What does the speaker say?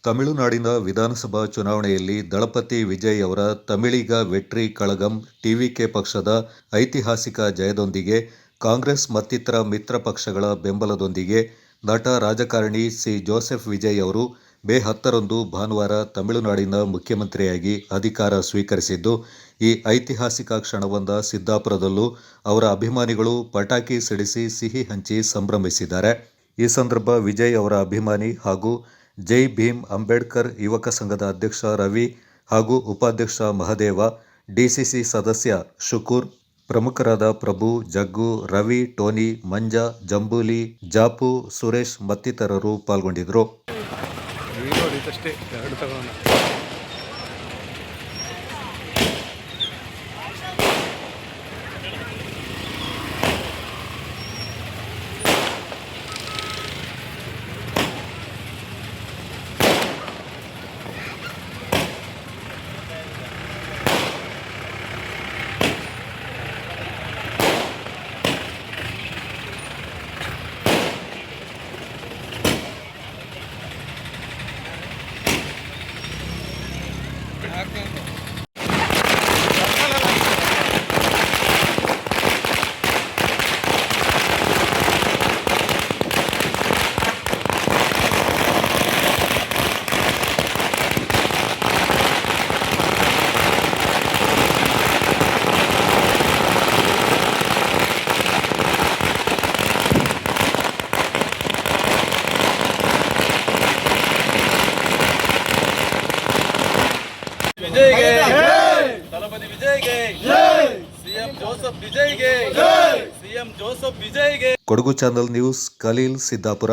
ತಮಿಳುನಾಡಿನ ವಿಧಾನಸಭಾ ಚುನಾವಣೆಯಲ್ಲಿ ದಳಪತಿ ವಿಜಯ್ ಅವರ ತಮಿಳಿಗ ವೆಟ್ರಿ ಕಳಗಂ ಟಿವಿಕೆ ಪಕ್ಷದ ಐತಿಹಾಸಿಕ ಜಯದೊಂದಿಗೆ ಕಾಂಗ್ರೆಸ್ ಮತ್ತಿತರ ಮಿತ್ರ ಪಕ್ಷಗಳ ಬೆಂಬಲದೊಂದಿಗೆ ನಟ ರಾಜಕಾರಣಿ ಸಿ ಜೋಸೆಫ್ ವಿಜಯ್ ಅವರು ಮೇ 10ರಂದು ಭಾನುವಾರ ತಮಿಳುನಾಡಿನ ಮುಖ್ಯಮಂತ್ರಿಯಾಗಿ ಅಧಿಕಾರ ಸ್ವೀಕರಿಸಿದ್ದು, ಈ ಐತಿಹಾಸಿಕ ಕ್ಷಣವೊಂದ ಸಿದ್ದಾಪುರದಲ್ಲೂ ಅವರ ಅಭಿಮಾನಿಗಳು ಪಟಾಕಿ ಸಿಡಿಸಿ ಸಿಹಿ ಹಂಚಿ ಸಂಭ್ರಮಿಸಿದ್ದಾರೆ. ಈ ಸಂದರ್ಭ ವಿಜಯ್ ಅವರ ಅಭಿಮಾನಿ ಹಾಗೂ ಜೈ ಭೀಮ್ ಅಂಬೇಡ್ಕರ್ ಯುವಕ ಸಂಘದ ಅಧ್ಯಕ್ಷ ರವಿ ಹಾಗೂ ಉಪಾಧ್ಯಕ್ಷ ಮಹದೇವ, ಡಿಸಿಸಿ ಸದಸ್ಯ ಶುಕೂರ್, ಪ್ರಮುಖರಾದ ಪ್ರಭು, ಜಗ್ಗು, ರವಿ, ಟೋನಿ, ಮಂಜಾ, ಜಂಬೂಲಿ, ಜಾಪು, ಸುರೇಶ್ ಮತ್ತಿತರರು ಪಾಲ್ಗೊಂಡಿದ್ದರು. ವಿಜಯ್ಗೆ ದಳಪತಿ ವಿಜಯ್ಗೆ ಸಿಎಂ ಜೋಸೆಫ್ ವಿಜಯ್ಗೆ ಸಿಎಂ ಜೋಸೆಫ್ ವಿಜಯ್ಗೆ. Kodagu channel news, Khaleel, Siddapura.